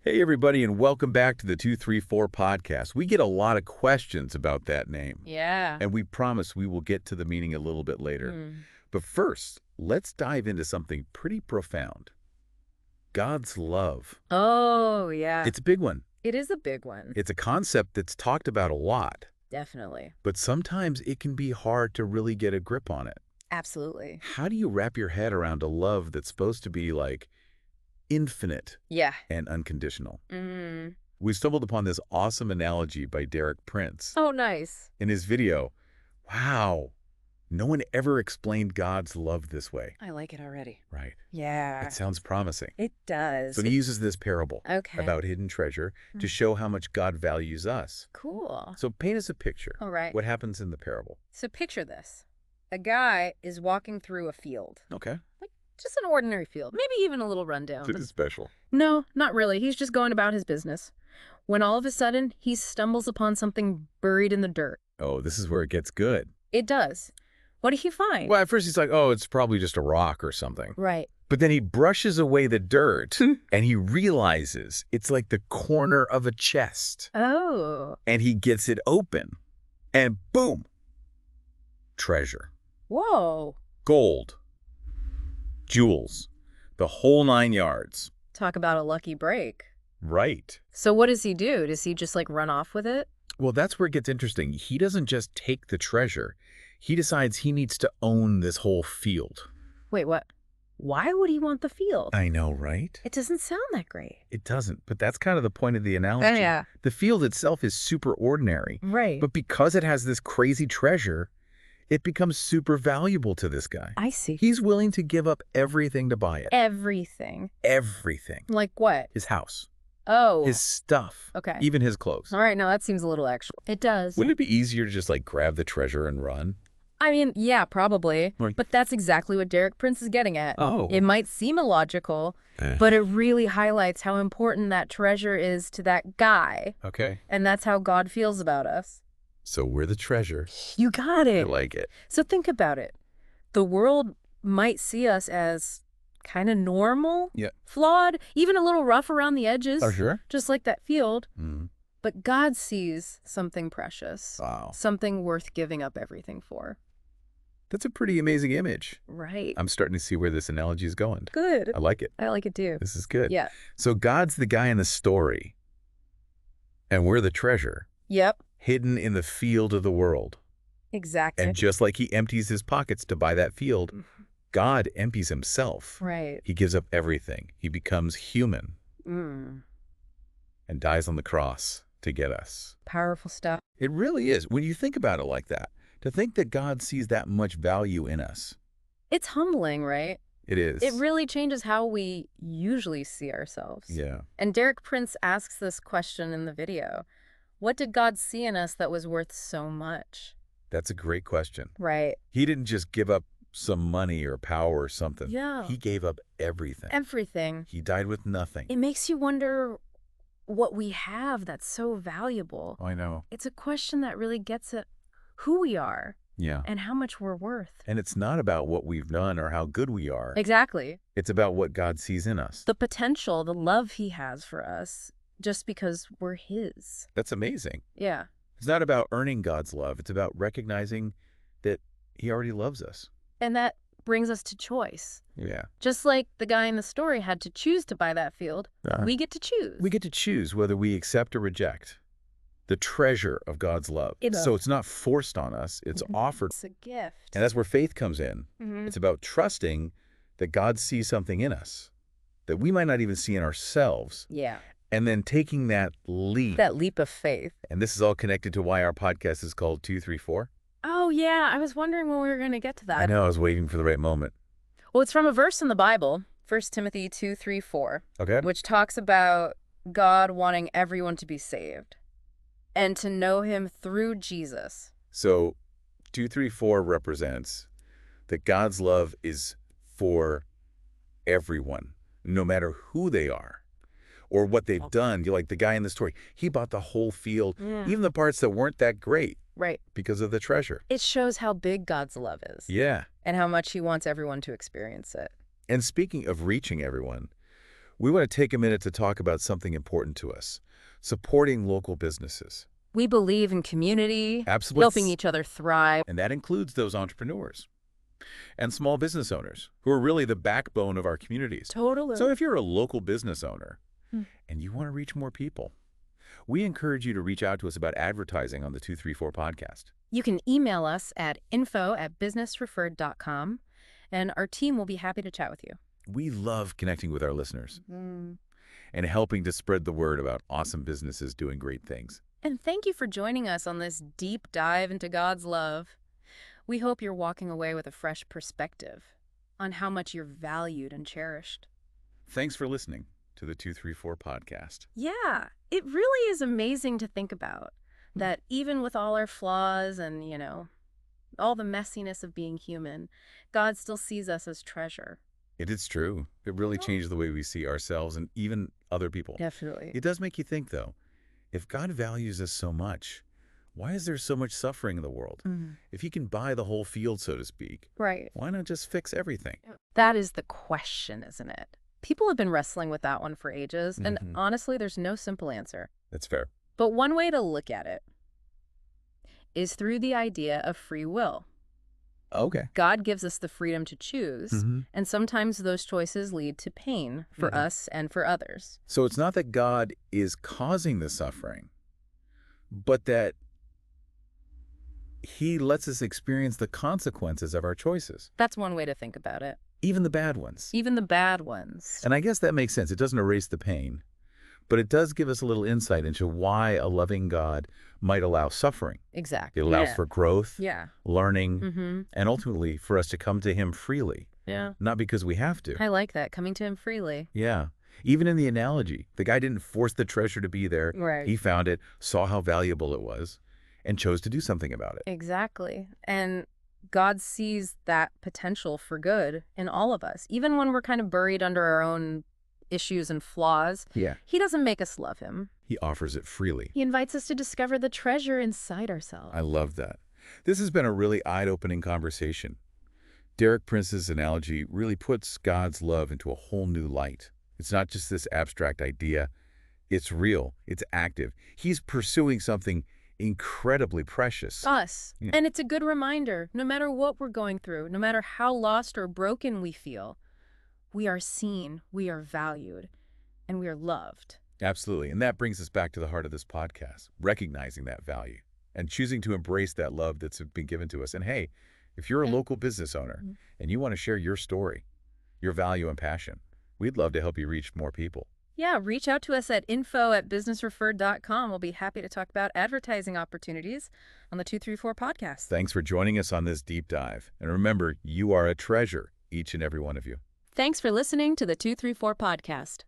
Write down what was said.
Hey, everybody, and welcome back to the 234 podcast. We get a lot of questions about that name, Yeah. and we promise we will get to the meaning a little bit later. Mm. But first, let's dive into something pretty profound. God's love. Oh, yeah. It's a big one. It is a big one. It's a concept that's talked about a lot, Definitely. but sometimes it can be hard to really get a grip on it. Absolutely. How do you wrap your head around a love that's supposed to be like infinite Yeah. and unconditional? Mm. We stumbled upon this awesome analogy by Derek Prince. Oh, nice. In his video. Wow, no one ever explained God's love this way. I like it already. Right. Yeah. It sounds promising. It does. So he uses this parable Okay. about hidden treasure to show how much God values us. Cool. So paint us a picture. All right. What happens in the parable? So picture this. A guy is walking through a field. Okay. Like just an ordinary field. Maybe even a little rundown. It is special. No, not really. He's just going about his business. When all of a sudden, he stumbles upon something buried in the dirt. Oh, this is where it gets good. It does. What did he find? Well, at first he's like, oh, it's probably just a rock or something. Right. But then he brushes away the dirt and he realizes it's like the corner of a chest. Oh. And he gets it open and boom, treasure. Whoa. Gold, jewels, the whole 9 yards. Talk about a lucky break. Right. So what does he do? Does he just like run off with it? Well, that's where it gets interesting. He doesn't just take the treasure. He decides he needs to own this whole field. Wait, what? Why would he want the field? I know, right? It doesn't sound that great. It doesn't, but that's kind of the point of the analogy. yeah. The field itself is super ordinary, Right. but because it has this crazy treasure, it becomes super valuable to this guy. I see. He's willing to give up everything to buy it. Everything. Everything. Like what? His house, Oh. his stuff, Okay. even his clothes. All right, no, that seems a little extra. It does. Wouldn't it be easier to just like grab the treasure and run? I mean, yeah, probably. Right. But that's exactly what Derek Prince is getting at. Oh. It might seem illogical, but it really highlights how important that treasure is to that guy. Okay. And that's how God feels about us. So we're the treasure. You got I it. like it. So think about it. The world might see us as kind of normal, Yeah. flawed, even a little rough around the edges, Oh, sure. just like that field. Mm. But God sees something precious, Wow. something worth giving up everything for. That's a pretty amazing image. Right. I'm starting to see where this analogy is going. Good. I like it. I like it too. This is good. Yeah. So God's the guy in the story, and we're the treasure, Yep. hidden in the field of the world. Exactly. And just like he empties his pockets to buy that field, God empties himself. Right. He gives up everything. He becomes human Mm. and dies on the cross to get us. Powerful stuff. It really is. When you think about it like that, to think that God sees that much value in us, It's humbling, right? it is. It really changes how we usually see ourselves. Yeah. And Derek Prince asks this question in the video. What did God see in us that was worth so much? That's a great question. Right. He didn't just give up some money or power or something. Yeah. He gave up everything. Everything. He died with nothing. It makes you wonder what we have that's so valuable. I know. It's a question that really gets at who we are Yeah. and how much we're worth. And it's not about what we've done or how good we are. Exactly. It's about what God sees in us. The potential, the love he has for us just because we're his. That's amazing. Yeah. It's not about earning God's love. It's about recognizing that he already loves us. And that brings us to choice. Yeah. Just like the guy in the story had to choose to buy that field, we get to choose. We get to choose whether we accept or reject the treasure of God's love. So it's not forced on us. It's offered. It's a gift. And that's where faith comes in. Mhm. It's about trusting that God sees something in us that we might not even see in ourselves, Yeah. and then taking that leap. That leap of faith. And this is all connected to why our podcast is called 234. Oh, yeah. I was wondering when we were going to get to that. I know, I was waiting for the right moment. Well, it's from a verse in the Bible, 1 Timothy 2:3-4, Okay? which talks about God wanting everyone to be saved and to know him through Jesus. So 234 represents that God's love is for everyone, no matter who they are or what they've done. You're like the guy in the story. He bought the whole field, even the parts that weren't that great. Right. Because of the treasure. It shows how big God's love is. Yeah. And how much he wants everyone to experience it. And speaking of reaching everyone, we want to take a minute to talk about something important to us, supporting local businesses. We believe in community, helping Absolutely. each other thrive. And that includes those entrepreneurs and small business owners who are really the backbone of our communities. Totally. So if you're a local business owner Hmm. and you want to reach more people, we encourage you to reach out to us about advertising on the 234 podcast. You can email us at info@businessreferred.com, and our team will be happy to chat with you. We love connecting with our listeners Mm. and helping to spread the word about awesome businesses doing great things. And thank you for joining us on this deep dive into God's love. We hope you're walking away with a fresh perspective on how much you're valued and cherished. Thanks for listening to the 234 podcast. Yeah, it really is amazing to think about that even with all our flaws and, all the messiness of being human, God still sees us as treasure. It is true. It really changed the way we see ourselves and even other people. Definitely. It does make you think, though, if God values us so much, why is there so much suffering in the world? If he can buy the whole field, so to speak, Right. why not just fix everything? That is the question, isn't it? People have been wrestling with that one for ages, and Mhm. honestly, there's no simple answer. That's fair. But one way to look at it is through the idea of free will. Okay. God gives us the freedom to choose, Mhm. and sometimes those choices lead to pain for Mhm. us and for others. So it's not that God is causing the suffering, but that he lets us experience the consequences of our choices, That's one way to think about it. even the bad ones. Even the bad ones. And I guess that makes sense. It doesn't erase the pain, but it does give us a little insight into why a loving God might allow suffering. Exactly. It allows Yeah. for growth, Yeah. learning, Mm-hmm. and ultimately for us to come to him freely, Yeah. not because we have to. I like that. Coming to him freely. Yeah. Even in the analogy, the guy didn't force the treasure to be there. Right. He found it, saw how valuable it was, and chose to do something about it. Exactly. And God sees that potential for good in all of us. Even when we're kind of buried under our own issues and flaws, Yeah. he doesn't make us love him. He offers it freely. He invites us to discover the treasure inside ourselves. I love that. This has been a really eye-opening conversation. Derek Prince's analogy really puts God's love into a whole new light. It's not just this abstract idea. It's real. It's active. He's pursuing something incredibly precious. Us. Yeah. And it's a good reminder, no matter what we're going through, no matter how lost or broken we feel, we are seen, we are valued, and we are loved. Absolutely. And that brings us back to the heart of this podcast, recognizing that value and choosing to embrace that love that's been given to us. And hey, if you're a local business owner and you want to share your story, your value and passion, we'd love to help you reach more people. Yeah, reach out to us at info@businessreferred.com. We'll be happy to talk about advertising opportunities on the 234 podcast. Thanks for joining us on this deep dive. And remember, you are a treasure, each and every one of you. Thanks for listening to the 234 podcast.